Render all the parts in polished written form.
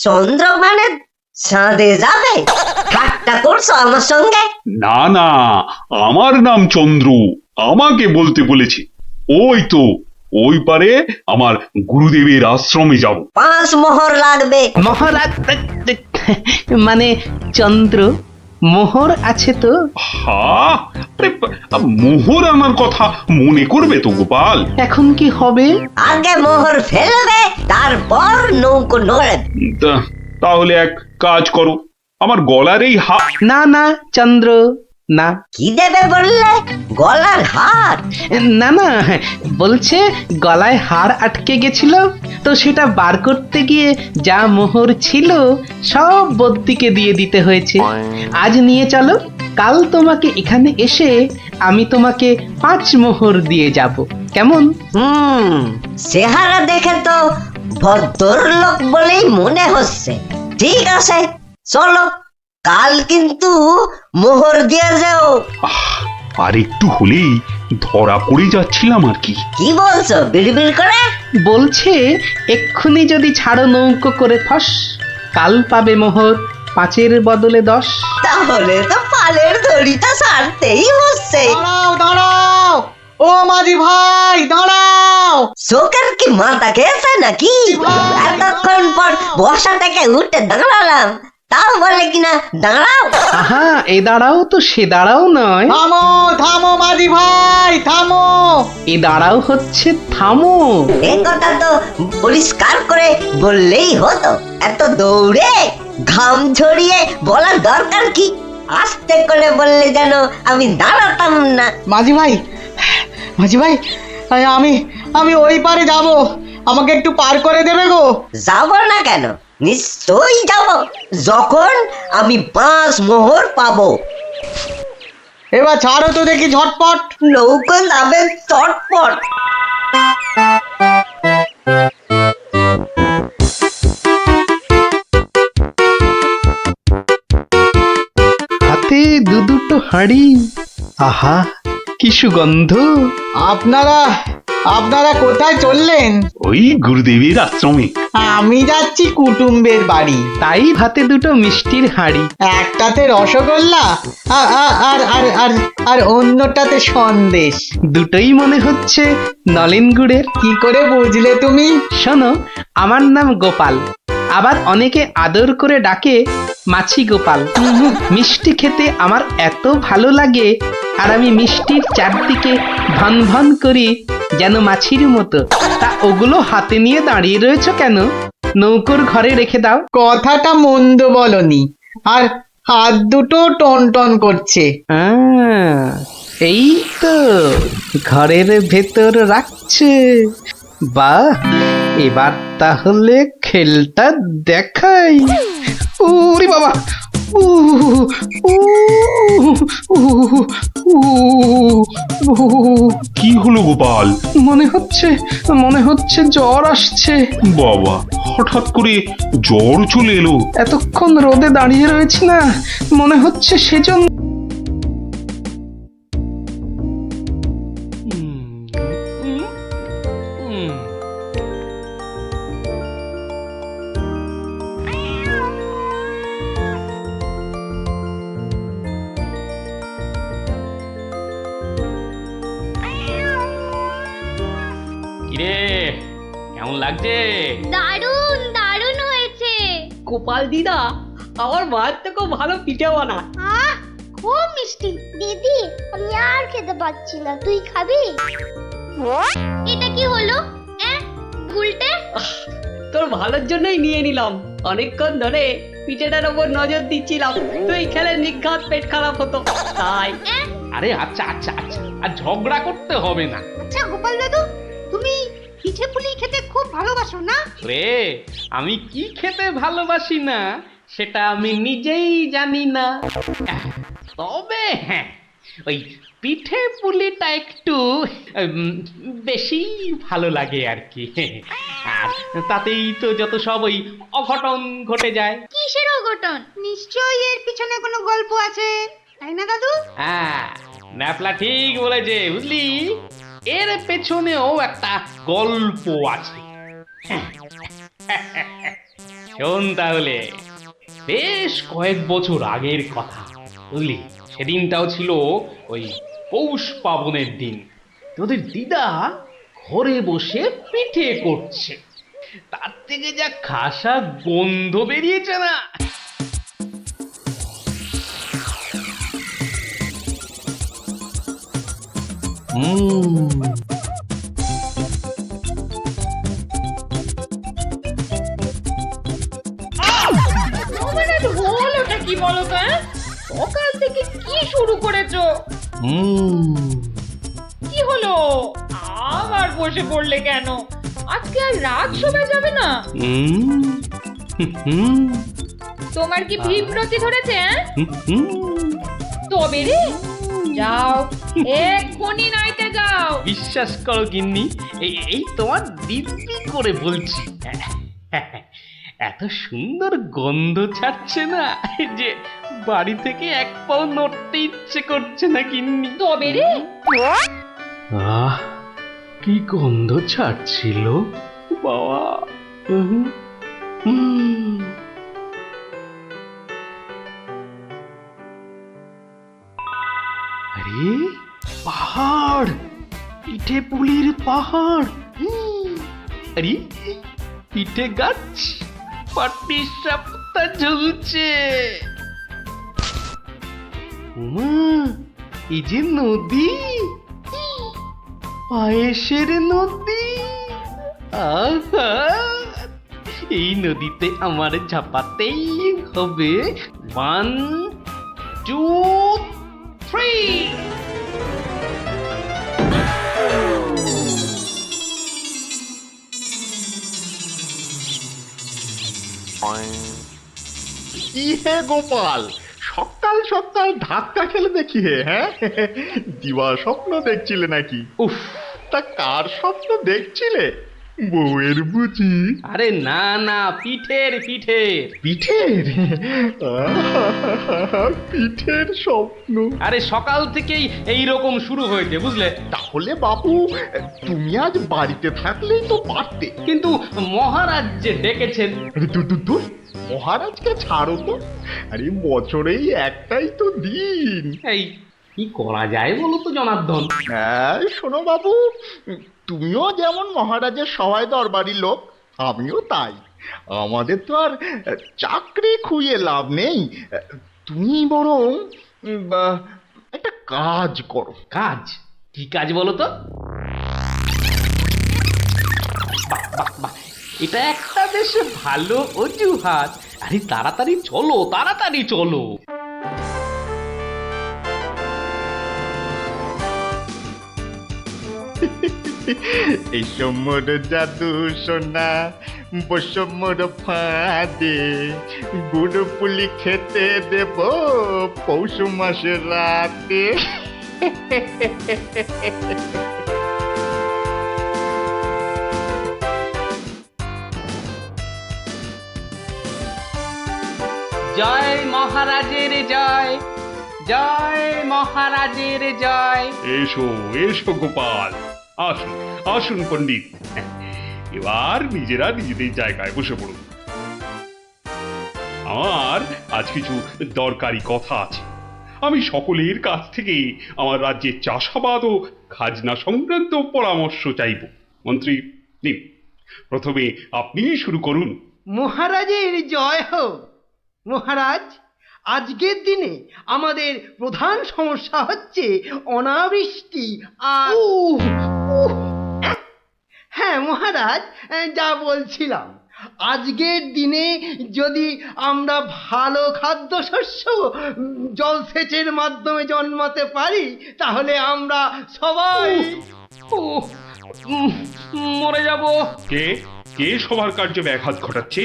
চন্দ্র মানে চাঁদে যাবে? ঠাট্টা করছো আমার সঙ্গে? না না, আমার নাম চন্দ্র, আমাকে বলতে বলেছে। ওই তো ওই পারে আমার গুরুদেবের আশ্রমে যাব। 5 মোহর লাগবে। মহারাজ মানে চন্দ্র মোহর আছে তো? হা, আরে মোহর আনার কথা মনে করবে তো গোপাল। এখন কি হবে? আগে মোহর ফেলবে, তারপর নৌকো নড়ে। তাহলে এক কাজ করো, আমার গলার এই না না চন্দ্র, না কি দেবে বললে? গলার হার? না না, বলছে গলায় হার আটকে গেছিল, তো সেটা বার করতে গিয়ে যা মোহর ছিল সব বদ্যিকে দিয়ে দিতে হয়েছে। আজ নিয়ে চলো, কাল তোমাকে এখানে এসে আমি তোমাকে 5 মোহর দিয়ে যাব, কেমন? চেহারা দেখে তো ভদ্রলোক বলেই মনে হচ্ছে। ঠিক আছে, চলো। কাল কিন্তু মোহর দিয়ে যাও। আর একটু হলেই ধরা পড়ে যাচ্ছিলাম আর কি। কি বলছো বিড়বিড় করে? বলছে এক্ষুনি যদি ছাড়ো নৌকো করে ফস, কাল পাবে মোহর 5-এর বদলে 10। তাহলে তো পালের দড়িটা ছাড়তেই হচ্ছে। দাঁড়াও দাঁড়াও, ও মাঝি ভাই দাঁড়াও। চোখের কি মাথা খেয়েছে নাকি? এতক্ষণ পর বসা থেকে উঠে দাঁড়ালাম, তাও বলে কিনা দাঁড়াও। আহা, এ দাঁড়াও তো সে দাঁড়াও নয়, থামো থামো মাঝি ভাই থামো। এ দাঁড়াও হচ্ছে থামো। এ কথা তো পরিষ্কার করে বললেই হতো। এত দৌড়ে ঘাম ঝরিয়ে বলার দরকার কি? আস্তে করে বললে যেন আমি দাঁড়াতাম না। মাঝি ভাই, মাঝি ভাই, আমি আমি ওই পারে যাব, আমাকে একটু পার করে দেবে গো? যাব না কেন? নিশ্চয়ই যাব, যখন আমি 5 মোহর পাবো। এবার ছাড়ো তো দেখি ঝটপট। নৌকো যাবে চটপট। হাতে দুটো হাঁড়ি, আহা কি সুগন্ধ। আপনারা আপনারা কোথায় চললেন? ওই গুরুদেবের আশ্রমে। আমি যাচ্ছি কুটুম্বের বাড়ি। তাই হাতে দুটো মিষ্টির হাঁড়ি। একটাতে রসগোল্লা আর আর আর আর আর আর অন্যটাতে সন্দেশ। দুটোই মনে হচ্ছে নলেন গুড়ের। কি করে বুঝলে তুমি? শোনো, আমার নাম গোপাল, আবার অনেকে আদর করে ডাকে মাছি গোপাল। মিষ্টি খেতে আমার এত ভালো লাগে, আর আমি মিষ্টির চারদিকে ভন ভন করি যেন মাছির মতো। তা ওগুলো হাতে নিয়ে দাঁড়িয়ে রয়েছো কেন? নৌকোর ঘরে রেখে দাও। কথাটা মন্দ বলনি, আর হাত দুটো টন টন করছে। এই তো ঘরের ভেতর রাখছে। বাহ, এবার তাহলে খেলটা দেখাই। ওরে বাবা, উ উ উ উ কি হলো গোপাল? মনে হচ্ছে জ্বর আসছে। বাবা, হঠাৎ করে জ্বর চলে এলো? এতক্ষণ রোদে দাঁড়িয়ে রয়েছি না, মনে হচ্ছে সেজন্য। কিরে, কেমন লাগছে? দারুণ দারুণ হয়েছে। গোপাল দিদা আমার মায়ের থেকেও ভালো পিঠে বানায়। আহ, খুব মিষ্টি। দিদি, আমি আর খেতে পাচ্ছি না, তুই খাবি? এটা কি হলো? উল্টে? তোর ভালোর জন্যই নিয়ে নিলাম, অনেকক্ষণ ধরে পিঠেটার ওপর নজর দিচ্ছিলাম, তুই খেলে নিঘাত পেট খারাপ হতো তাই। আরে আচ্ছা আচ্ছা আচ্ছা, আর ঝগড়া করতে হবে না। আচ্ছা গোপাল দাদু, তুমি পিঠে পুলি খেতে খুব ভালোবাসো না? রে, আমি কি খেতে ভালোবাসি না সেটা আমি নিজেই জানি না। তবে হ্যাঁ, ওই পিঠে পুলিটা একটু বেশি ভালো লাগে আর কি। আর তাতেই তো যত সব ওই অঘটন ঘটে যায়। কিসের অঘটন? নিশ্চয়ই এর পিছনে কোনো গল্প আছে, তাই না দাদু? হ্যাঁ, ন্যাপলা ঠিক বলেছে, বুঝলি, এর পেছনেও একটা গল্প আছে। শোন তাহলে, বেশ কয়েক বছর আগের কথা, বুঝলি? সেদিনটাও ছিল ওই পৌষ পাবনের দিন। তোদের দিদা ঘরে বসে পিঠে করছে, তার থেকে যা খাসা গন্ধ বেরিয়েছে না। তোমাদের হলোটা কি বলো তো? সকাল থেকে কি শুরু করেছো? কি হলো? আবার বসে পড়লে কেন? আজকে আর রাত শোভা যাবে না? তোমার কি বিব্রতি ধরেছে? তবে রে, যাও এক্ষুনি নাইতে যাও। বিশ্বাস করো গিন্নি, এই তোমার দিব্যি করে বলছি, এত সুন্দর গন্ধ ছাড়ছে না যে বাড়ি থেকে এক পাও নড়তে ইচ্ছে করছে না গিন্নি। তবে রে, আহ, কি গন্ধ ছাড়ছিল বাবা! আরে পাহাড়, পিঠে পুলির পাহাড়। আরে পিঠে গাছ, পাটি সাপটা ঝুলছে। এই যে নদী, পায়েসের নদী। আহা, এই নদীতে আমার ঝাপাতেই হবে। 1, 2, 3। কি হে গোপাল, সকাল সকাল ধাক্কা খেলে দেখি হে? হ্যাঁ, দিবা স্বপ্ন দেখছিলে নাকি? উফ, তা কার স্বপ্ন দেখছিলে? বউয়ের বুঝি? আরে না না, পিঠের পিঠের। পিঠের? পিঠের স্বপ্ন? আরে সকাল থেকেই এই রকম শুরু হয়েছে, বুঝলে? তাহলে বাবু, তুমি আজ বাড়িতে থাকলেই তো পারতে। কিন্তু মহারাজ যে ডেকেছেন। আরে দূর, মহারাজকে ছাড়ো তো। আরে বছরেই একটাই তো দিন। এই কি করা যায় বলো তো জনার্দন? হ্যাঁ, শোনো বাবু, তুমিও যেমন মহারাজের সবাই দরবারি লোক, আমিও তাই। আমাদের তো আর চাকরি খুইয়ে লাভ নেই। তুমি বরং একটা কাজ করো। কাজ? কি কাজ বলো তো? বাহ, বাহ, বাহ, এটা একটা বেশ ভালো অজুহাত। আরে তাড়াতাড়ি চলো, তাড়াতাড়ি চলো। এই সমর জাদু সোনা, বসমর ফাঁদে, গুড় পুলি খেতে দেব পৌষ মাসের রাতে। জয় মহারাজের জয়, জয় মহারাজের জয়। এসো এসো গোপাল, আসুন আসুন পণ্ডিত, এবার নিজেরা নিজেদের জায়গায় বসে পড়ুন। আমার আজ কিছু দরকারি কথা আছে। আমি সকলের কাছ থেকে আমার রাজ্যের চাষাবাদ ও খাজনা সংক্রান্ত পরামর্শ চাইব। মন্ত্রী, নিন, প্রথমে আপনি শুরু করুন। মহারাজের জয় হোক। মহারাজ, আজকের দিনে আমাদের প্রধান সমস্যা হচ্ছে অনাবৃষ্টি আর হ্যাঁ মহারাজ, যা বলছিলাম, আজকের দিনে যদি আমরা ভালো খাদ্যশস্য জলসেচের মাধ্যমে জন্মাতে পারি, তাহলে আমরা সবাই মরে যাব। কে কে সবার কার্য ব্যাঘাত ঘটাচ্ছে?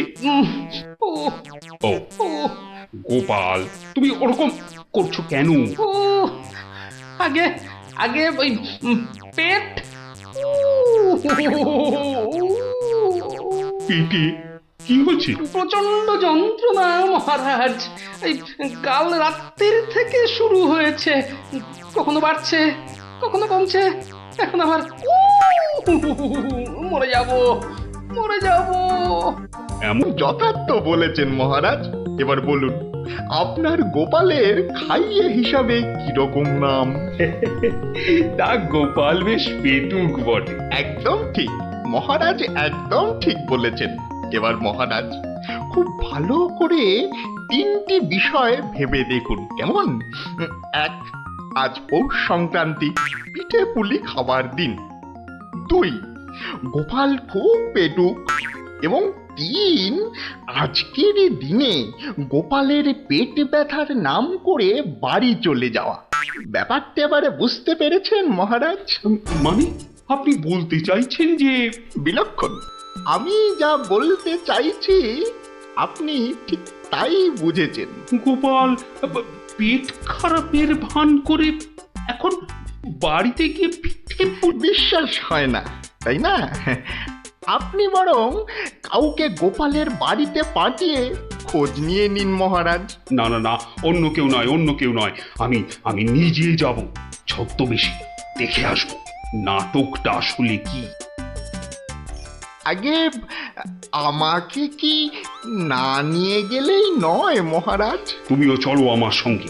ও গোপাল, তুমি ওরকম করছো কেন? আগে আগে ওই পেট। পেটে কি হচ্ছে? প্রচন্ড যন্ত্রণা মহারাজ। এই কাল রাত্রির থেকে শুরু হয়েছে, কখনো বাড়ছে কখনো কমছে, এখন আবার মরে যাব। মরে যাব। এমন যথার্থ বলেছেন মহারাজ। এবার বলুন, আপনার গোপালের খাইয়ে হিসাবে কিরকম নাম? তা গোপাল বেশ পেটুক বটে। একদম ঠিক মহারাজ, একদম ঠিক বলেছেন। এবার মহারাজ খুব ভালো করে 3টি বিষয় ভেবে দেখুন, কেমন? 1, আজ পৌষ সংক্রান্তি, পিঠে পুলি খাবার দিন। 2, গোপাল খুব পেটুক। এবং 3, আজকের দিনে গোপালের পেট ব্যথার নাম করে বাড়ি চলে যাওয়া। ব্যাপারটা এবারে বুঝতে পেরেছেন মহারাজ? মানে আপনি বলতে চাইছেন যে বিলক্ষণ। আমি যা বলতে চাইছি আপনি ঠিক তাই বুঝেছেন। গোপাল পেট খারাপের ভান করে এখন বাড়িতে গিয়ে পিঠে বিশ্বাস হয় না, তাই না? আপনি বরং কাউকে গোপালের বাড়িতে পাঠিয়ে খোঁজ নিয়ে নিন মহারাজ। না না না, অন্য কেউ নয়, অন্য কেউ নয়, আমি নিজে যাব, ছদ্মবেশে দেখে আসবো নাটকটা আসলে কি। আগে আমাকে কি না নিয়ে গেলেই নয় মহারাজ? তুমিও চলো আমার সঙ্গে।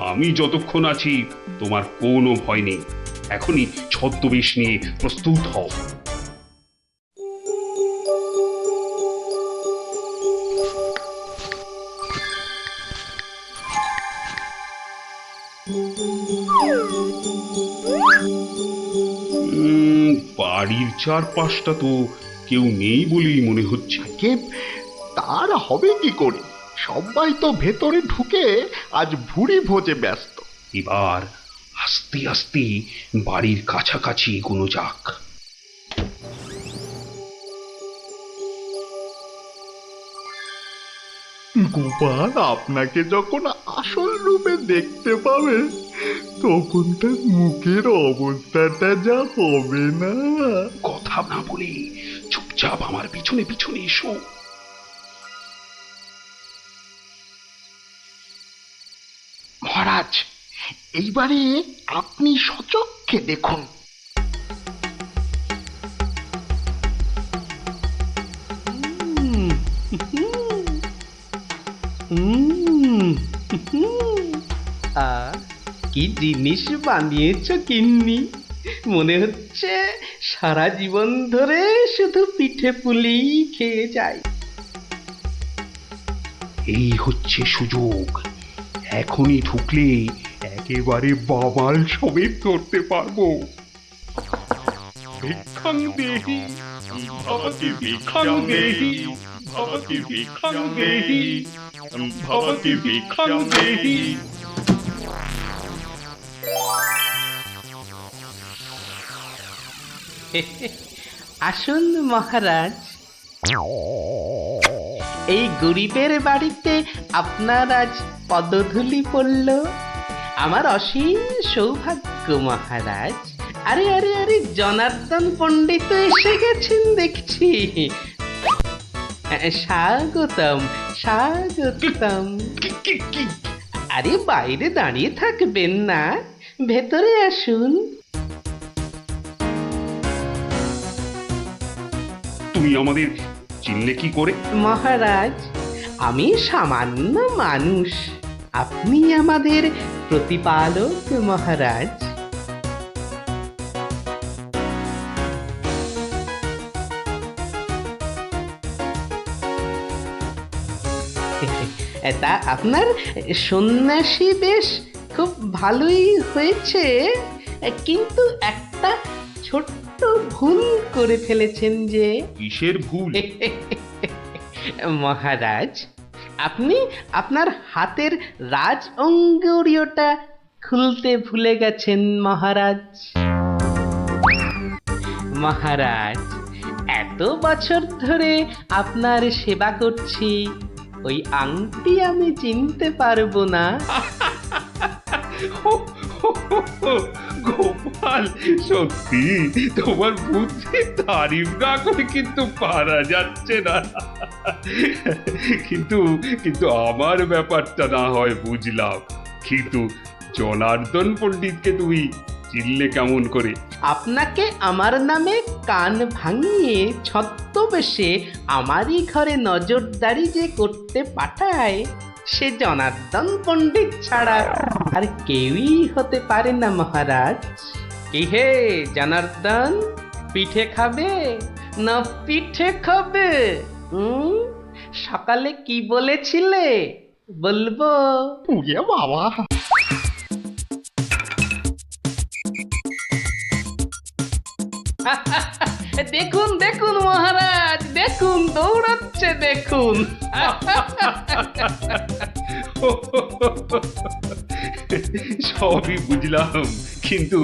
আমি যতক্ষণ আছি তোমার কোনো ভয় নেই। এখনই ছদ্মবেশ নিয়ে প্রস্তুত হও। বাড়ির চারপাশটা তো কেউ নেই বলেই মনে হচ্ছে। কে তার হবে কি করে? সবাই তো ভেতরে ঢুকে আজ ভুরি ভোজে ব্যস্ত। এবার আস্তে আস্তে বাড়ির কাছাকাছি এগোনো যাক। গোপাল আপনাকে যখন আসল রূপে দেখতে পাবে তখন তার মুখের অবস্থাটা যা হবে না। কথা না বলে চুপচাপ আমার পিছনে পিছনে এসো। মহারাজ, এইবারে আপনি সচক্ষে দেখুন। কি জিনিস বানিয়েছ গিন্নি, মনে হচ্ছে সারা জীবন ধরে শুধু পিঠে পুলি খেয়ে যাই। এই হচ্ছে সুযোগ, এখনই ঢুকলে একেবারে বাবাল সমেত ধরতে পারবো। ভিক্ষাং দেহি ভবতি ভিক্ষাং দেহি ভবতি ভিক্ষাং দেহি ভবতি ভিক্ষাং দেহি। আসুন মহারাজ, এই গরিবের বাড়িতে আপনার আজ পদধূলি পড়ল, আমার অসীম সৌভাগ্য মহারাজ। আরে আরে আরে, জনার্দন পণ্ডিত এসে গেছেন দেখছি। স্বাগতম স্বাগতম। আরে বাইরে দাঁড়িয়ে থাকবেন না, ভেতরে আসুন। তুমি আমাদের চিনলে কি করে? মহারাজ, আমি সামান্য মানুষ, আপনি আমাদের প্রতিপালক মহারাজ। তা আপনার সন্ন্যাসী বেশ খুব ভালোই হয়েছে, কিন্তু একটা ছোট্ট ভুল করে ফেলেছেন যে। কিসের ভুল? মহারাজ, আপনি আপনার হাতের রাজ অঙ্গুরীয়টা খুলতে ভুলে গেছেন মহারাজ। মহারাজ, এত বছর ধরে আপনার সেবা করছি, ওই আংটি আমি চিনতে পারবো না? গোপাল, সত্যি তোমার বুদ্ধির তারিফ না করে কিন্তু পারা যাচ্ছে না। কিন্তু কিন্তু আমার ব্যাপারটা না হয় বুঝলাম, কিন্তু জনার্দন পণ্ডিতকে তুমি চিনলে কেমন করে? আপনাকে আমার নামে কান ভাঙিয়ে ছদ্মবেশে আমারই ঘরে নজরদারি যে করতে পাঠায় সে জনার্দন পণ্ডিত ছাড়া আর কেউই হতে পারে না মহারাজ। কি হে জনার্দন, পিঠে খাবে না পিঠে খাবে? সকালে কি বলেছিলে বলবো? পুড়িয়ে বাবা! দেখুন দেখুন মহারাজ, দেখুন দৌড়াচ্ছে দেখুন। সবই বুঝলাম, কিন্তু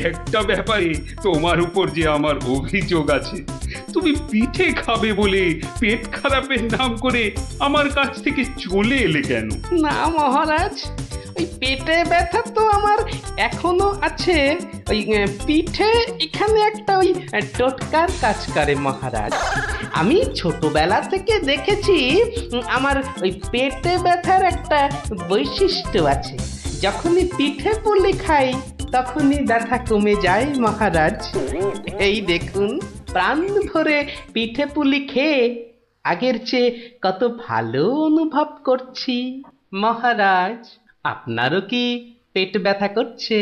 একটা ব্যাপারে তোমার উপর যে আমার অভিযোগ আছে। তুমি পিঠে খাবে বলে পেট খারাপের নাম করে আমার কাছ থেকে চলে এলে কেন? না মহারাজ, ওই পেটে ব্যথা তো আমার এখনো আছে। ওই পিঠে এখানে একটা ওই টোটকার কাজ করে মহারাজ। আমি ছোটবেলা থেকে দেখেছি আমার ওই পেটে ব্যথার একটা বৈশিষ্ট্য আছে। যখনই পিঠে পুলি খাই তখনই ব্যথা কমে যায় মহারাজ। এই দেখুন, প্রাণ ভরে পিঠে পুলি খেয়ে আগের চেয়ে কত ভালো অনুভব করছি মহারাজ। আপনারও কি পেট ব্যথা করছে?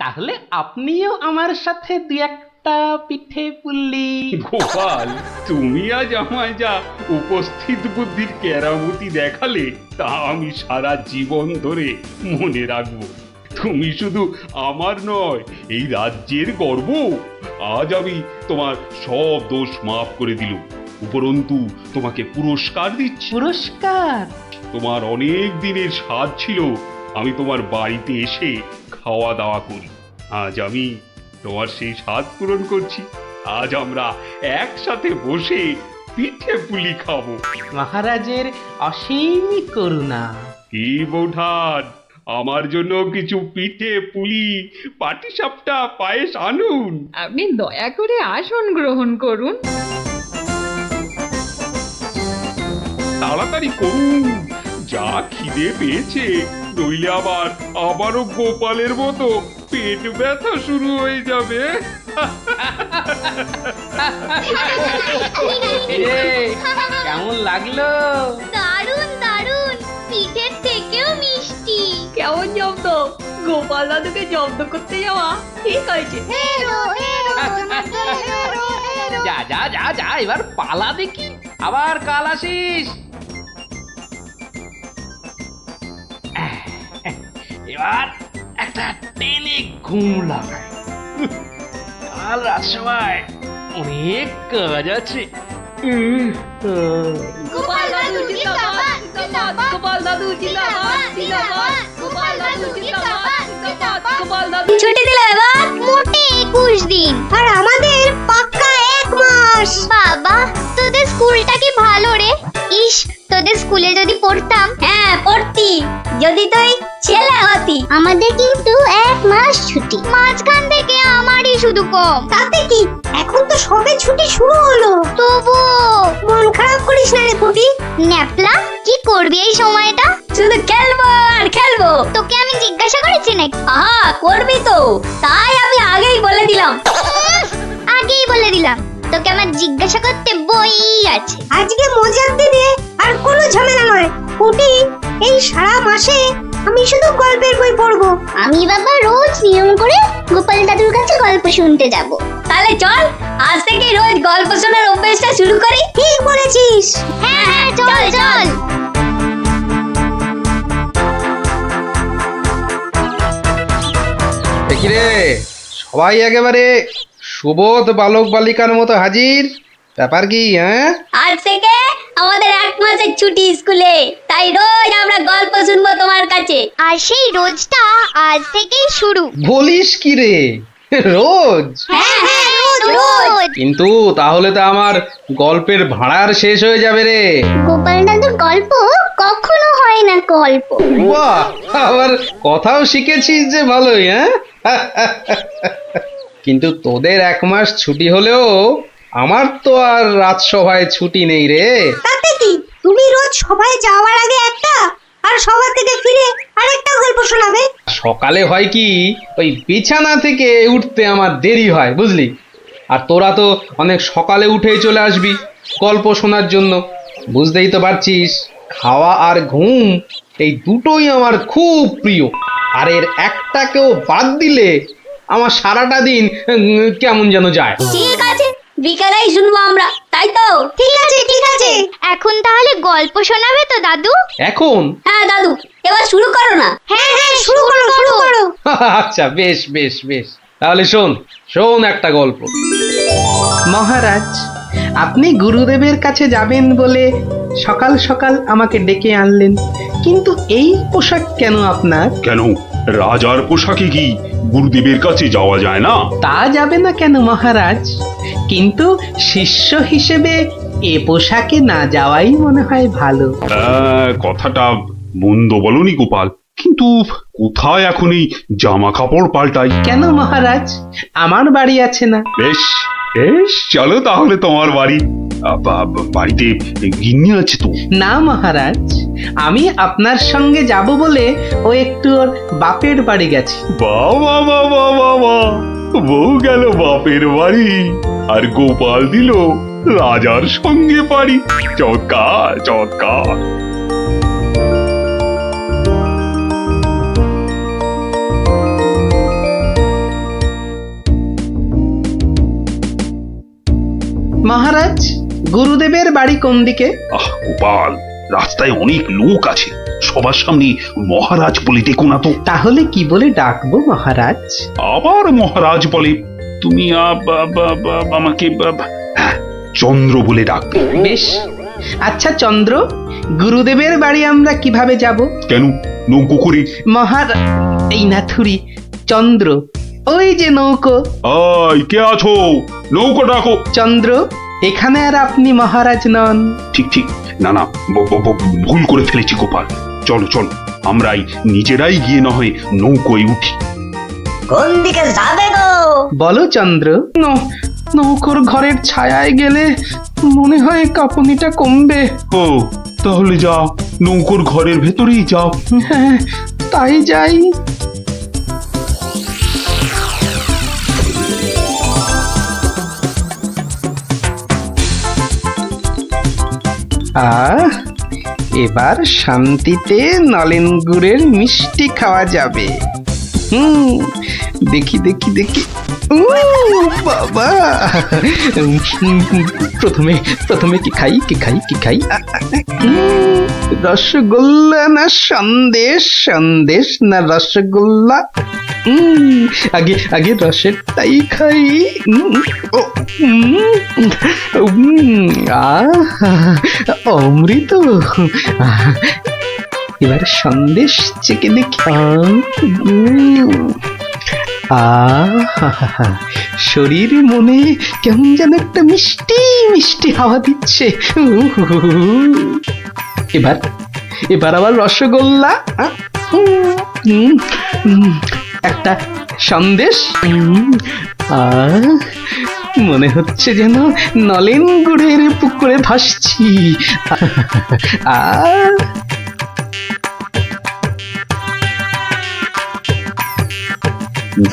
তাহলে আপনিও আমার সাথে দু একটা পিঠে পুলি। গোপাল, তুমি আজ আমায় যা উপস্থিত বুদ্ধির কেরামতি দেখালে তা আমি সারা জীবন ধরে মনে রাখবো। তুমি শুধু আমার নয়, এই রাজ্যের গর্ব। আজ আমি তোমার সব দোষ মাফ করে দিলাম, উপরন্তু তোমাকে পুরস্কার দিচ্ছি। পুরস্কার? তোমার অনেক দিনের স্বাদ ছিল আমি তোমার বাড়িতে এসে খাওয়া দাওয়া করি। আজ আমি তোমার সেই স্বাদ পূরণ করছি। আজ আমরা একসাথে বসে পিঠে পুলি খাবো। মহারাজের অসীম করুণা। কি বৌঠান, আমার জন্য কিছু পিঠে পুলি পাটিসাপটা পায়েস আনুন। আপনি দয়া করে আসন গ্রহণ করুন। তাড়াতাড়ি করুন, যা খিদে পেয়েছে, নইলে আবারও গোপালের মতো পেট ব্যথা শুরু হয়ে যাবে। কেমন লাগলো? দারুণ দারুণ, পিঠের থেকেও মিষ্টি। কেমন জব্দ? গোপাল দাদুকে জব্দ করতে যাওয়া ঠিক হয়েছে। যা যা যা যা, এবার পালা দেখি, আবার কাল আসিস। এবার একটা টেনে ঘুম লাগায়। কাল রাত সময় অনেক কাজ আছে। গোপাল দাদু জিন্দাবাদ, জিন্দাবাদ। গোপাল দাদু জিন্দাবাদ, জিন্দাবাদ। গোপাল দাদু জিন্দাবাদ, জিন্দাবাদ। গোপাল দাদু। ছুটি দিল এবার মোটে 21 দিন, আর আমাদের পাক্কা 1 মাস। বাবা, তোদের স্কুলটা কি ভালো রে। ইস, তোদের স্কুলে যদি পড়তাম। হ্যাঁ পড়তি, যদি তুই ছেলে হতি। আমাদের কিন্তু 1 মাস ছুটি, মাঝখান থেকে আমারই শুধু কম। তাতে কি, এখন তো সবে ছুটি শুরু হলো। তবু মন খারাপ করিস না রে পুটি। ন্যাপলা, কি করবি এই সময়টা? শুধু খেলবো আর খেলবো। তোকে আমি জিজ্ঞাসা করেছি নাকি? আহা, করবি তো, তাই আমি আগেই বলে দিলাম। আগেই বলে দিলাম, তোকে আমার জিজ্ঞাসা করতে বই আছে। আজকে মজার দিনে আর কোনো ঝামেলা নয় পুটি। এই সারা মাসে আমি শুধু গল্পের বই পড়বো। আমি বাবা রোজ নিয়ম করে গোপাল দাদুর কাছে গল্প শুনতে যাব। তাহলে চল, আজ থেকে রোজ গল্প শোনার অভ্যাসটা শুরু করি। ঠিক বলেছিস। হ্যাঁ হ্যাঁ, চল চল। কিরে, সবাই একেবারে সুবোধ বালক বালিকার মতো হাজির। ব্যাপার কি? হ্যাঁ, আজ থেকে আমাদের 1 মাসের ছুটি স্কুলে, তাই রোজ আমরা গল্প শুনবো তোমার কাছে। আর সেই রোজটা আজ থেকেই শুরু। বলিস কি রে, রোজ? হ্যাঁ হ্যাঁ, রোজ রোজ। কিন্তু তাহলে তো আমার গল্পের ভাড়ার শেষ হয়ে যাবে রে। গোপাল দাদুর গল্প কখনো হয় না গল্প। বাহ, আবার কথাও শিখেছিস যে ভালোই। হ্যাঁ, কিন্তু তোদের 1 মাস ছুটি হলেও আমার তো আর রাজসভায় ছুটি নেই রে। তাতে কি, তুমি রোজ সবাই যাওয়ার আগে একটা, আর সভা থেকে ফিরে আরেকটা গল্প শোনাবে? সকালে হয় কি, ওই বিছানা থেকে উঠতে আমার দেরি হয় বুঝলি। আর তোরা তো অনেক সকালে উঠেই চলে আসবি গল্প শোনার জন্য। বুঝতেই তো পারছিস, খাওয়া আর ঘুম এই দুটোই আমার খুব প্রিয়। আর এর একটাকেও বাদ দিলে আমার সারাটা দিন কেমন যেন যায়। ঠিক আছে, বিকালেই শুনবো আমরা, তাই তো? ঠিক আছে ঠিক আছে। এখন তাহলে গল্প শোনাবে তো দাদু? এখন? হ্যাঁ দাদু, এবার শুরু করো না। হ্যাঁ হ্যাঁ, শুরু করো শুরু করো। আচ্ছা বেশ বেশ বেশ, তাহলে শোন শোন একটা গল্প। মহারাজ, আপনি গুরুদেবের কাছে যাবেন বলে সকাল সকাল আমাকে ডেকে আনলেন, কিন্তু এই পোশাক কেন আপনার? কেন, রাজার পোশাকে কি গুরুদেবের কাছে যাওয়া যায় না? তা যাবে না কেন মহারাজ, কিন্তু শিষ্য হিসেবে এ পোশাকে না যাওয়াই মনে হয় ভালো। কথাটা মন্দ বলনি গোপাল, কিন্তু কোথায় এখন এই জামা কাপড় পাল্টাই? কেন মহারাজ, আমার বাড়ি আছে না? বেশ বেশ, চলো তাহলে তোমার বাড়ি। বাড়িতে গিন্নি আছে তো? না মহারাজ, আমি আপনার সঙ্গে যাব বলে ও একটু ওর বাপের বাড়ি গেছে। বাবা বাবা বাবা, বউ গেল বাপের বাড়ি আর গোপাল দিল রাজার সঙ্গে বাড়ি। চমৎকার চমৎকার। মহারাজ, গুরুদেবের বাড়ি কোন দিকে? গোপাল, রাস্তায় অনেক লোক আছে, সবার সামনে মহারাজ বলে ডেকো না তো। তাহলে কি বলে ডাকবো মহারাজ? আবার মহারাজ বলে? তুমি আমাকে হ্যাঁ, চন্দ্র বলে ডাকবে। বেশ, আচ্ছা চন্দ্র, গুরুদেবের বাড়ি আমরা কিভাবে যাব? কেন, নৌকো করে? এই নাথুরি, চন্দ্র, ওই যে নৌকো। কে আছো? নৌকো ডাকো। চন্দ্র, এখানে আর আপনি মহারাজ নন। ঠিক ঠিক, না না, ভুল করে ফেলেছি গোপাল। চলো চলো, আমরাই নিজেরাই গিয়ে না হয় নৌকোয় উঠি। কোন দিকে যাবে গো? বলো চন্দ্র। নৌকোর ঘরের ছায়ায় গেলে মনে হয় কাঁপুনিটা কমবে। ও, তাহলে যাও, নৌকোর ঘরের ভেতরেই যাও। হ্যাঁ, তাই যাই। এবার শান্তিতে নলেন গুড়ের মিষ্টি খাওয়া যাবে। দেখি দেখি দেখি, বাবা, প্রথমে প্রথমে কি খাই কি খাই কি খাই? রসগোল্লা না সন্দেশ, সন্দেশ না রসগোল্লা? আগে আগে রসেরটাই খাই। অমৃত। এবার সন্দেশ চেকে দেখি। শরীর মনে কেমন যেন একটা মিষ্টি মিষ্টি হাওয়া দিচ্ছে। এবার এবার আবার রসগোল্লা, একটা সন্দেশ। মনে হচ্ছে যেন নলেন গুড়ের পুকুরে ভাসছি।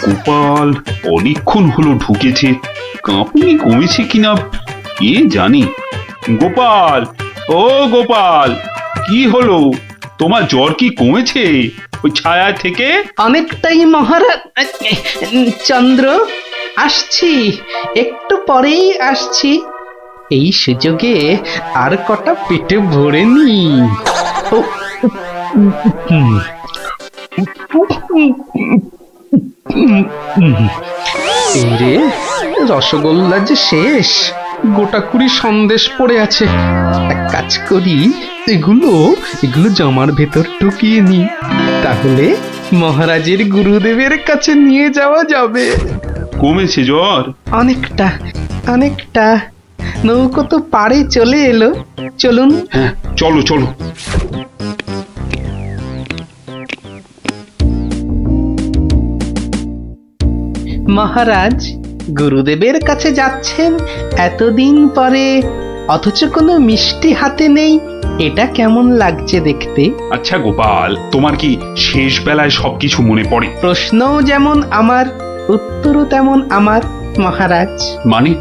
গোপাল অনেকক্ষণ হলো ঢুকেছে, কাঁপুনি কমেছে কিনা কে জানি। গোপাল, ও গোপাল, কি হলো? তোমার জ্বর কি কমেছে ওই ছায়া থেকে? অনেকটাই মহারাজ। চন্দ্র, আসছি, একটু পরেই আসছি। এই সুযোগে আর কটা পেটে ভরে নি। রে, রসগোল্লা যে শেষ, গোটা কুড়ি সন্দেশ পড়ে আছে। এক কাজ করি, এগুলো এগুলো জামার ভেতর ঢুকিয়ে নি, তাহলে মহারাজের গুরুদেবের কাছে নিয়ে যাওয়া যাবে। কমেছে জ্বর? অনেকটা অনেকটা। নৌকো তো পাড়ে চলে এলো, চলুন। হ্যাঁ, চলো চলো। মহারাজ, গুরুদেবের কাছে যাচ্ছেন এতদিন পরে, অথচ কোনো মিষ্টি হাতে নেই, এটা কেমন লাগছে দেখতে? আচ্ছা গোপাল, তোমার কি শেষ বেলায় সবকিছু মনে পড়ে? প্রশ্নও যেমন আমার, উত্তরও তেমন আমার মহারাজ। মানে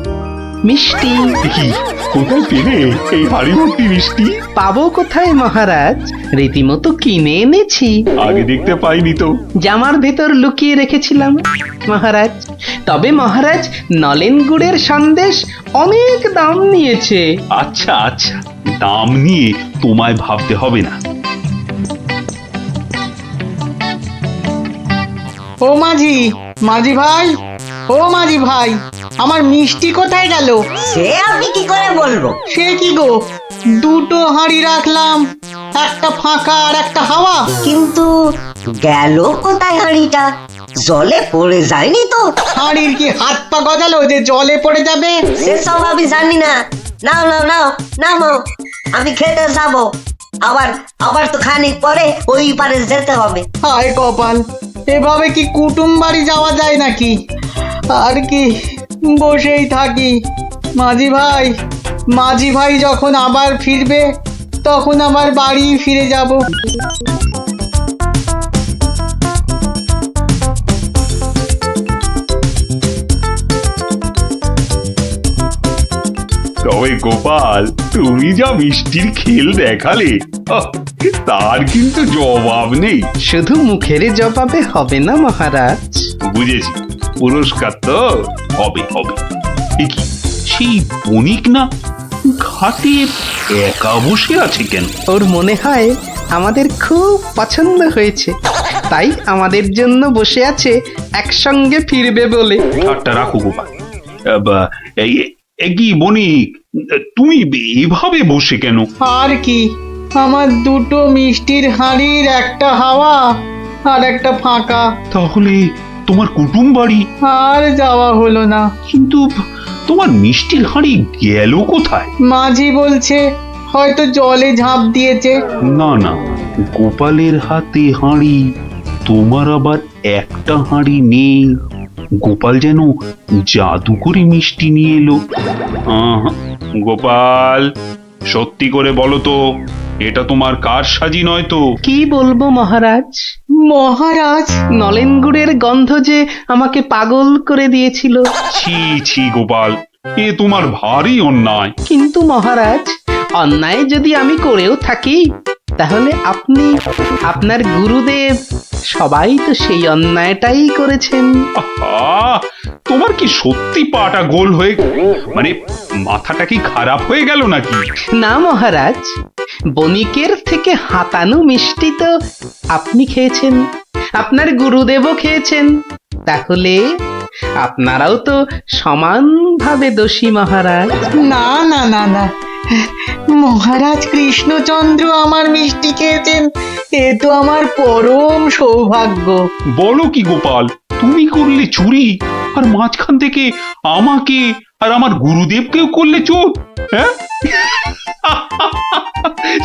মিষ্টি কি কোথায় পেলে এই হাড়ি ভর্তি মিষ্টি? পাবো কোথায় মহারাজ, রীতিমতো কিনে এনেছি। আগে দেখতে পাইনি তো। জামার ভেতর লুকিয়ে রেখেছিলাম মহারাজ। তবে মহারাজ, নলেন গুড়ের সন্দেশ অনেক দাম নিয়েছে। আচ্ছা আচ্ছা, দাম নিয়ে তোমায় ভাবতে হবে না। ও মাঝি, মাঝি ভাই, ও মাঝি ভাই, আমার মিষ্টি কোথায় গেল? সে আমি কি করে বলবো? সে কি গো, দুটো হাঁড়ি রাখলাম, একটা ফাঁকা আর একটা হাওয়া। কিন্তু গেল কোথায় হাঁড়িটা? জলে পড়ে যায়নি তো? হাঁড়ির কি হাত পা গজালো যে জলে পড়ে যাবে? সেসব আমি জানি না। নাও নাও নাও নামো, আমি খেতে যাবো। আবার আবার তো খানিক পরে ওই পারে যেতে হবে। হায় কপাল, এভাবে কি কুটুম বাড়ি যাওয়া যায় নাকি? আর কি বসেই থাকি। মাঝি ভাই যখন আবার ফিরবে তখন আবার বাড়ি ফিরে যাব। তবে গোপাল, তুমি যা মিষ্টির খেল দেখালে, তার কিন্তু জবাব নেই। শুধু মুখের জবাবে হবে না মহারাজ। বুঝেছি, পুরস্কার তো হবে হবে। এ কি, সেই বণিক না ঘাটে একা বসে আছে কেন? ওর মনে হয় আমাদের খুব পছন্দ হয়েছে, তাই আমাদের জন্য বসে আছে, একসঙ্গে ফিরবে বলে। ঠাট্টা রাখো গোপাল। কি বণিক, তুমি এভাবে বসে কেন? আর কি, আমার দুটো মিষ্টির হাঁড়ির একটা হাওয়া আর একটা ফাঁকা। তাহলে তোমার কুটুম বাড়ি আর যাওয়া হলো না। কিন্তু তোমার মিষ্টির হাঁড়ি গেল কোথায়? মাঝি বলছে হয়তো জলে ঝাঁপ দিয়েছে। না না, গোপালের হাতে হাঁড়ি, তোমার আবার একটা হাঁড়ি নেই। গোপাল যেন জাদু করে মিষ্টি নিয়ে এলো। গোপাল, সত্যি করে বলো তো, এটা তোমার কার সাজি নয় তো? কি বলবো মহারাজ? মহারাজ, নলেন গুড়ের গন্ধ যে আমাকে পাগল করে দিয়েছিল। ছি ছি গোপাল, এ তোমার ভারী অন্যায়। কিন্তু মহারাজ, অন্যায় যদি আমি করেও থাকি, তাহলে আপনি, আপনার গুরুদেব, সবাই তো সেই অন্যায়টাই করেছেন। তোমার কি সত্যি পাটা গোল হয়ে, মানে মাথাটা কি খারাপ হয়ে গেল নাকি? না মহারাজ, বণিকের থেকে হাতানো মিষ্টি তো আপনি খেয়েছেন, আপনার গুরুদেবও খেয়েছেন, তাহলে আপনারাও তো সমানভাবে দোষী মহারাজ। না না না না, মহারাজ কৃষ্ণচন্দ্র আমার মিষ্টি খেয়েছেন, এ তো আমার পরম সৌভাগ্য। বলো কি গোপাল, তুমি করলে চুরি, আর মাঝখান থেকে আমাকে আর আমার গুরুদেবকেও করলে চোর? হ্যাঁ,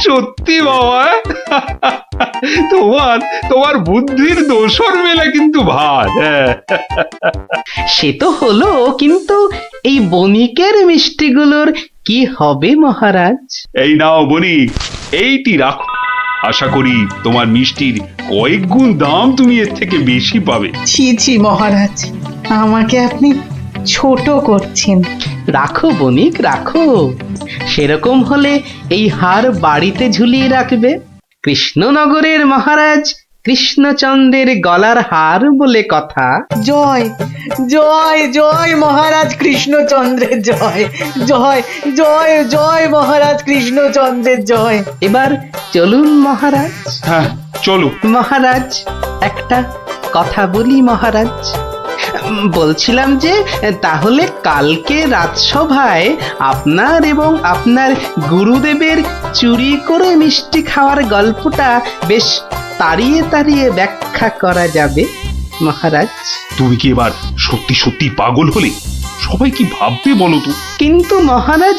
সত্যি বাবা, তোমার বুদ্ধির দোসর মেলা কিন্তু ভার। সে তো হলো, কিন্তু এই বণিকের মিষ্টিগুলোর কি হবে মহারাজ? এই নাও বণিক, এইটি রাখো। আশা করি তোমার মিষ্টির কয়েক গুণ দাম তুমি এর থেকে বেশি পাবে। ছি ছি মহারাজ, আমাকে আপনি ছোট করছেন। রাখো বণিক, রাখো। সেরকম হলে এই হার বাড়িতে ঝুলিয়ে রাখবে। কৃষ্ণনগরের মহারাজ কৃষ্ণচন্দ্রের গলার হার বলে কথা। জয় জয় জয় মহারাজ কৃষ্ণচন্দ্রের জয়, জয় জয় জয় মহারাজ কৃষ্ণচন্দ্রের জয়। এবার চলুন মহারাজ। হ্যাঁ চলো মহারাজ, একটা কথা বলি মহারাজ। বলছিলাম যে, তাহলে কালকে রাজসভায় আপনার এবং আপনার গুরুদেবের চুরি করে মিষ্টি খাওয়ার গল্পটা বেশ তাড়িয়ে তাড়িয়ে ব্যাখ্যা করা যাবে মহারাজ। তুমি কি এবার সত্যি সত্যি পাগল হলে? সবাই কি ভাববে বলো তো? কিন্তু মহারাজ,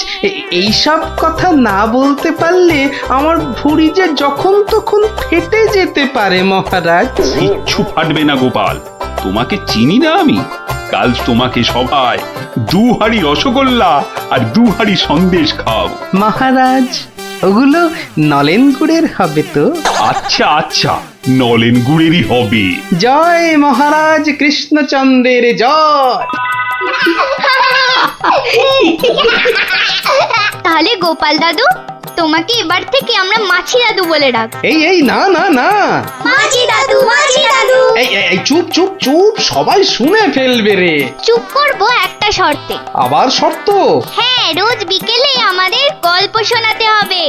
এইসব কথা না বলতে পারলে আমার ভুঁড়ি যে যখন তখন ফেটে যেতে পারে মহারাজ। কিচ্ছু ফাটবে না গোপাল, তোমাকে চিনি না আমি? কাল তোমাকে সবাই 2 হাঁড়ি রসগোল্লা আর 2 হাঁড়ি সন্দেশ খাও। মহারাজ, ওগুলো নলেন গুড়ের হবে তো? আচ্ছা আচ্ছা, নলেন গুড়েরই হবে। জয় মহারাজ কৃষ্ণচন্দ্রের জয়। তাহলে গোপাল দাদু, তোমাকে এবার থেকে আমরা মাছি দাদু বলে ডাক। এই এই না না না, মাছি দাদু, মাছি দাদু। এই এই, এই, চুপ চুপ চুপ, সবাই শুনে ফেলবে রে। চুপ করবো একটা শর্তে। আবার শর্ত? হ্যাঁ, রোজ বিকেলে আমাদের গল্প শোনাতে হবে।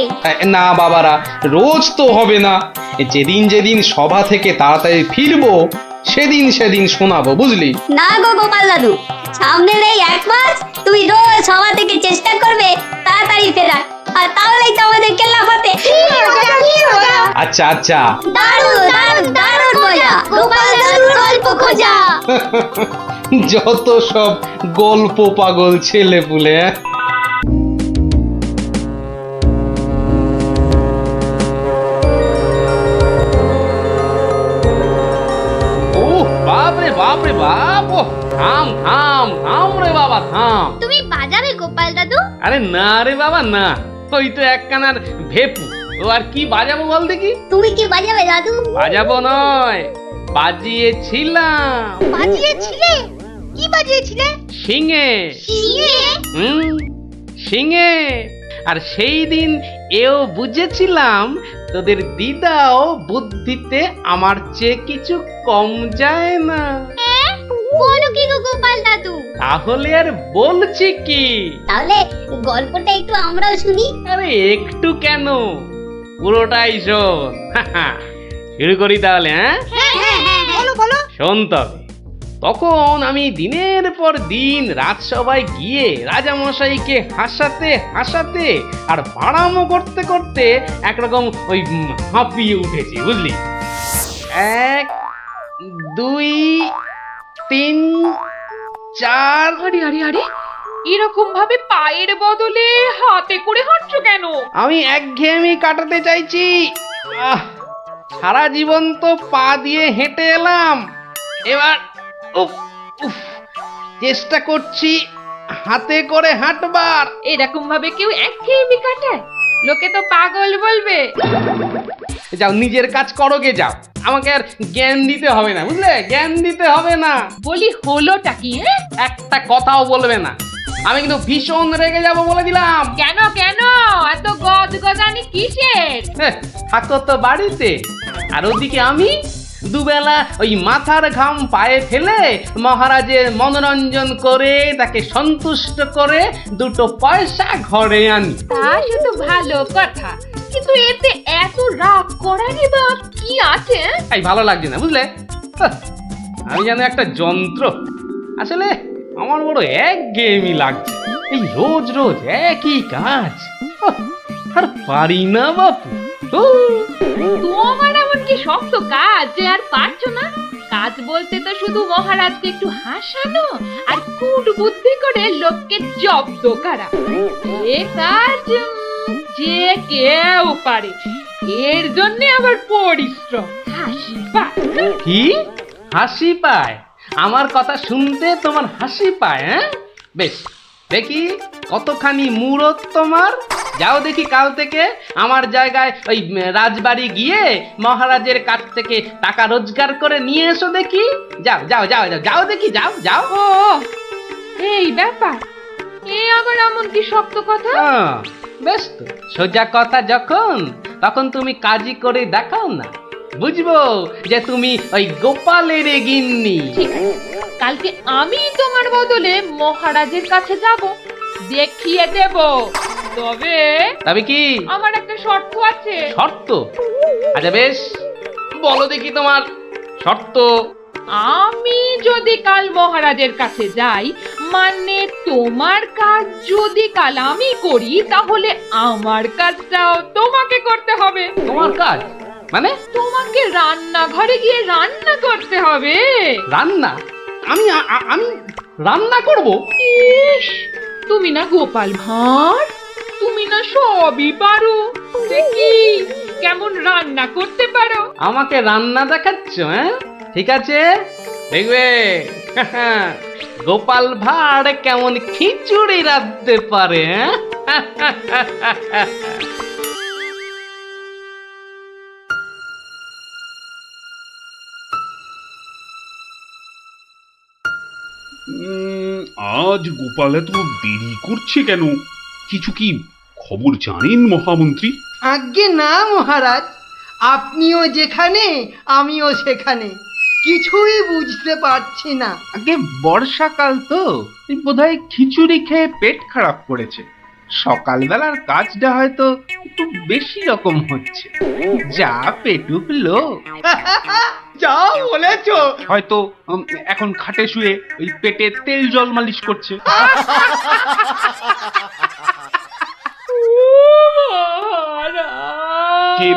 না বাবারা, রোজ তো হবে না। যেদিন যেদিন সভা থেকে তাড়াতাড়ি ফিরবো সেদিন সেদিন শোনাবো, বুঝলি? না গো গোপাল দাদু, সামনের এই 1 মাস তুমি রোজ সভা থেকে চেষ্টা করবে তাড়াতাড়ি ফেরার, আর তাহলেই তো আমাদের কেল্লা ফতে। আচ্ছা আচ্ছা। দারুণ দারুণ দারুণ মজা, গোপাল দাদুর গল্প খোঁজা। যত সব গল্প পাগল ছেলে পুলে। ও বাপ রে বাপ রে বাপ, ও থাম থাম থাম রে বাবা থাম। তুমি বাজাবে গোপাল দাদু? আরে না রে বাবা না, ওই তো একখানার ভেপু, ও আর কি বাজাবো বল দেখি। তুমি কি বাজাবে দাদু? বাজাবো নয়, বাজিয়েছিলাম। বাজিয়েছিলে? কি বাজিয়েছিলে? শিঙে। শিঙে? শিঙে। আর সেই দিন এও বুঝেছিলাম তোদের দিদাও বুদ্ধিতে আমার চেয়ে কিছু কম যায় না। বলো কি গো গোপাল দাদু? তাহলে আর বলছি কি, তাহলে গল্পটা একটু আমরাও শুনি। আরে একটু কেন, পুরোটাই শোন। শুরু করি তাহলে। হ্যাঁ, বলো বলো। শোন তবে। তখন আমি দিনের পর দিন রাজসভায় গিয়ে রাজামশাইকে হাসাতে হাসাতে আর বাড়ামো করতে করতে একরকম ওই হাঁপিয়ে উঠেছি, বুঝলি? 1 2 3 4। আরে আরে আরে, এরকম ভাবে পায়ের বদলে হাতে করে হাঁটছো কেন? আমি একঘেয়েমি কাটাতে চাইছি। সারা জীবন তো পা দিয়ে হেঁটে এলাম, এবার উফ উফ চেষ্টা করছি হাতে করে হাঁটবার। এরকম ভাবে কেউ একঘেয়েমি কাটায়? লোকে তো পাগল বলবে। যাও নিজের কাজ করো গে, যাও, আমাকে আর জ্ঞান দিতে হবে না, বুঝলে? জ্ঞান দিতে হবে না। বলি হলোটা কি? একটা কথাও বলবে না, আমি কিন্তু ভীষণ রেগে যাব বলে দিলাম। কেন কেন এত গজগজানি কিসের? থাকো তো বাড়িতে, আর ওদিকে আমি দুবেলা ওই মাথার ঘাম পায়ে ফেলে মহারাজের মনোরঞ্জন করে তাকে সন্তুষ্ট করে 2 পয়সা ঘরে আনি। তা শুধু ভালো কথা, কিন্তু এতে এত রাগ করারই বা কি আছে? এই ভালো লাগছে না, বুঝলে? আমি যেন একটা যন্ত্র। আসলে আমার বড় একঘেয়েমি লাগছে, এই রোজ রোজ একই কাজ। আর পারি না বাপু। তোমার এমন কি শক্ত কাজ যে আর পারছো না? কাজ বলতে তো শুধু মহারাজকে একটু হাসানো আর কুট বুদ্ধি করে লোককে জব্দ করা। এ কাজ যে কেউ পারে, এর জন্য আবার পরিশ্রম। হাসি পায়। কি হাসি পায়? আমার কথা শুনতে তোমার হাসি পায়? হ্যাঁ, বেশ দেখি কতখানি মুরত তোমার। যাও দেখি কাল থেকে আমার জায়গায় ওই রাজবাড়ি গিয়ে মহারাজের কাছ থেকে টাকা রোজগার করে নিয়ে এসো দেখি। যাও যাও যাও যাও যাও দেখি, যাও যাও। ও এই ব্যাপার, এ আবার এমন কি শক্ত কথা? বেশ তো, সোজা কথা যখন, তখন তুমি কাজই করে দেখাও না, বুঝবো যে তুমি ওই গোপালের গিন্নি। ঠিক আছে, কালকে আমি তোমার বদলে মহারাজের কাছে যাব, দেখিয়ে দেব। তবে কি আমার একটা শর্ত আছে। শর্ত? আচ্ছা বেশ, বলো দেখি তোমার শর্ত। আমি যদি কাল মহারাজের কাছে যাই, মানে তোমার কাজ যদি কাল আমি করি, তাহলে আমার কাজটাও তোমাকে করতে হবে। তোমার কাজ মানে? তোমাকে রান্নাঘরে গিয়ে রান্না করতে হবে। রান্না? আমি আমি রান্না করব? ইস, তুমি না গোপাল ভাঁড়, তুমি না সবই পারো। দেখি কেমন রান্না করতে পারো। আমাকে রান্না দেখাচ্ছ? হ্যাঁ, ঠিক আছে, দেখবে গোপাল ভাঁড় কেমন খিচুড়ি রাঁধতে পারে। আজ গোপাল এত দেরি করছে কেন? কিছু কি খবর জানেন মহামন্ত্রী? আজ্ঞে না মহারাজ, আপনিও যেখানে আমিও সেখানে, কিছুই বুঝতে পারছি না। আগে বর্ষাকাল তো বোধহয় খিচুড়ি খেয়ে পেট খারাপ করেছে। সকালবেলার কাজটা হয়তো একটু বেশি রকম হচ্ছে, যা পেটুক লোক। যা বলেছো। হয়তো এখন খাটে শুয়ে ওই পেটে তেল জল মালিশ করছে। কে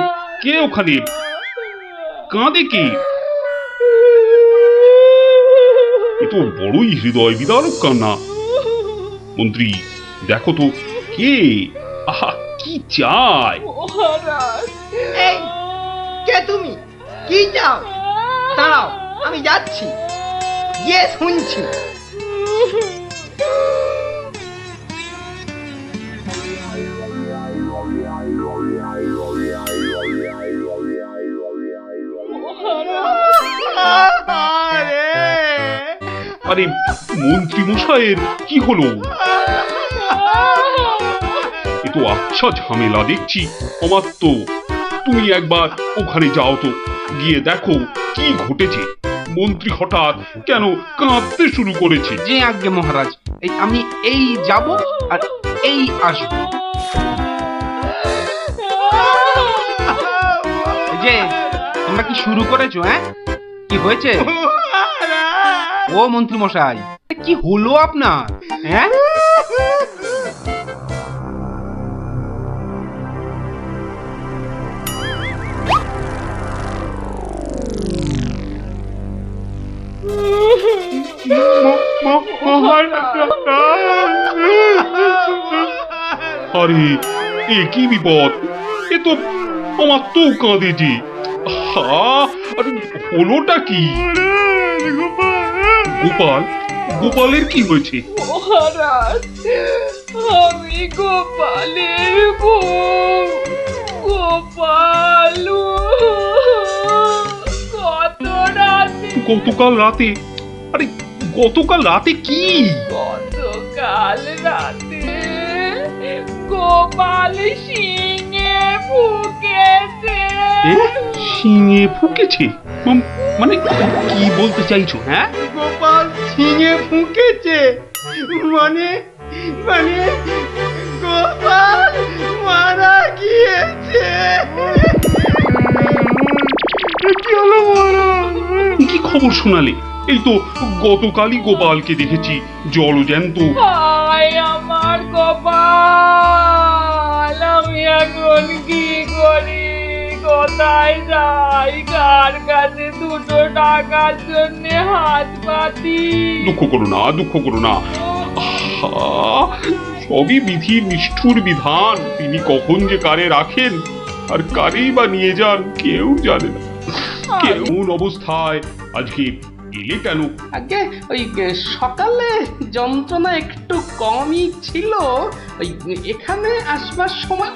কে ওখানে কাঁদে কে? এ তো বড়ই হৃদয় বিদারক কান্না। মন্ত্রী দেখো তো কে? আহা কি চায়? এই, কে তুমি? কি চাও? দাঁড়াও, আমি যাচ্ছি, গিয়ে শুনছি। আরে মন্ত্রী মশাইয়ের কি হলো? এ তো আচ্ছা ঝামেলা দেখছি। অমাত্য, তুমি একবার ওখানে যাও তো, গিয়ে দেখো কি ঘটেছে। মন্ত্রী হঠাৎ কেন কাঁদতে শুরু করেছে? যে আজ্ঞে মহারাজ, এই আমি এই যাব আর এই আসব। এই যে তোমরা কি শুরু করেছো? হ্যাঁ, কি হয়েছে? ও মন্ত্রী মশাই, কি হলো আপনার? হ্যাঁ, আরে এ কি বিপদ! এ তো অমাত্য কাঁদে যে। আরে হলোটা কি? গোপাল, গোপালের কি হয়েছে? মহারাজ, আমি গোপালের বউ। গোপাল কত রাতে, গতকাল রাতে? আরে গতকাল রাতে কি? গতকাল রাতে গোপাল শিঙে ফুকেছে। এ শিঙে ফুকেছে? মানে কি বলতে চাইছো? হ্যাঁ, গোপাল ছিঙে ফুঁকেছে মানে মানে গোপাল মারা গিয়েছে। কি হলো মহারাজ? কি খবর শোনালে? এই তো গতকালই গোপালকে দেখেছি জলজ্যান্ত। হায় আমার গোপাল, আমি এখন কি করি? কোথায় যাই? কার কাছে দুটো টাকার জন্য হাত পাতি? দুঃখ করো না, দুঃখ করো না। আহা, সবই বিধির নিষ্ঠুর বিধান। তিনি কখন যে কারে রাখেন আর কারেই বা নিয়ে যান কেউ জানে না। কেমন অবস্থায় আজকে এলে কেন? আগে ওই সকালে যন্ত্রণা একটু কমই ছিল, ওই এখানে আসবার সময়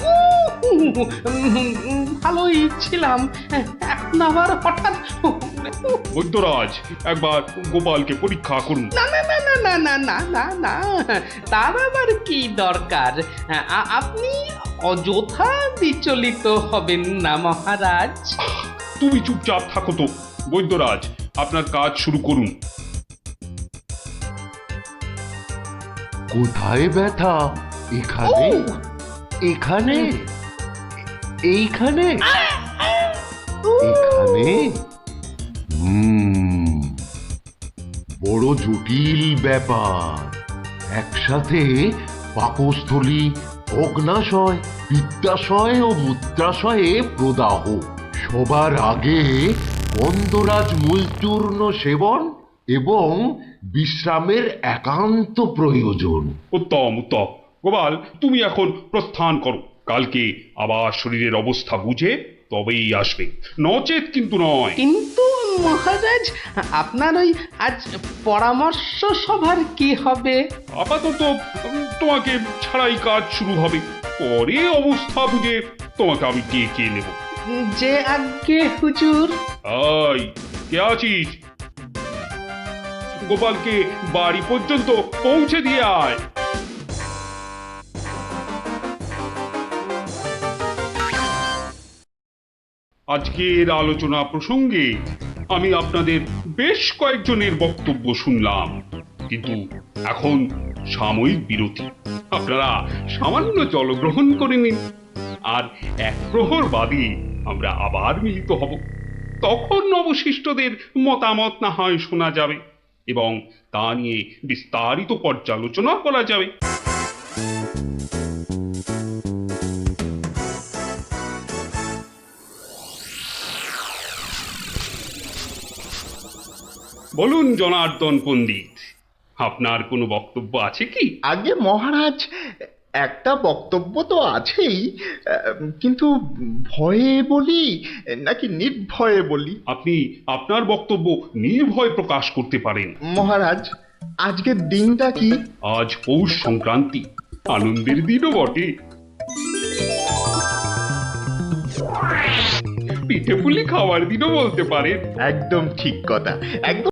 ভালোই ছিলাম, এখন আবার হঠাৎ। বৈদ্যরাজ, একবার গোপালকে পরীক্ষা করুন। না না না না না না না না না, তার আবার কি দরকার? আপনি অযথা বিচলিত হবেন না মহারাজ। তুমি চুপচাপ থাকো তো। বৈদ্যরাজ, আপনার কাজ শুরু করুন। কোথায় ব্যথা? এখানে? এখানে? এইখানে? এখানে? বড় জটিল ব্যাপার। একসাথে পাকস্থলী, অগ্নাশয়, পিত্তাশয় ও মূত্রাশয়ে প্রদাহ। সবার আগে গন্ধরাজ মূলচূর্ণ সেবন এবং বিশ্রামের একান্ত প্রয়োজন। উত্তম উত্তম। গোপাল, তুমি এখন প্রস্থান করো। কালকে আবার শরীরের অবস্থা বুঝে তবেই আসবে, নচেত কিন্তু নয়। কিন্তু মহারাজ, আপনার ওই আজ পরামর্শ সভার কি হবে? আপাতত তোমাকে ছাড়াই কাজ শুরু হবে, পরে অবস্থা বুঝে তোমাকে আমি ডেকে নেব। যে আজ্ঞে হুজুর। আই, কে আছিস? গোপালকে বাড়ি পর্যন্ত পৌঁছে দিয়ে আয়। আজকের আলোচনা প্রসঙ্গে আমি আপনাদের বেশ কয়েকজনের বক্তব্য শুনলাম, কিন্তু এখন সাময়িক বিরতি। আপনারা সামান্য জলগ্রহণ করে নিন, আর এক প্রহর বাদে আমরা আবার মিলিত হব। তখন অবশিষ্টদের মতামত না হয় শোনা যাবে এবং তা নিয়ে বিস্তারিত পর্যালোচনা করা যাবে। বলুন জনার্দন পণ্ডিত, আপনার কোনো বক্তব্য আছে কি? আগে মহারাজ, একটা বক্তব্য তো আছেই, কিন্তু ভয়ে বলি নাকি নির্ভয়ে বলি? আপনি আপনার বক্তব্য নির্ভয় প্রকাশ করতে পারেন। মহারাজ, আজকের দিনটা কি? আজ পৌষ সংক্রান্তি, আনন্দের দিনও বটে। পিঠে পুলি খাওয়ার দিনও বলতে পারেন। একদম ঠিক কথা, একদম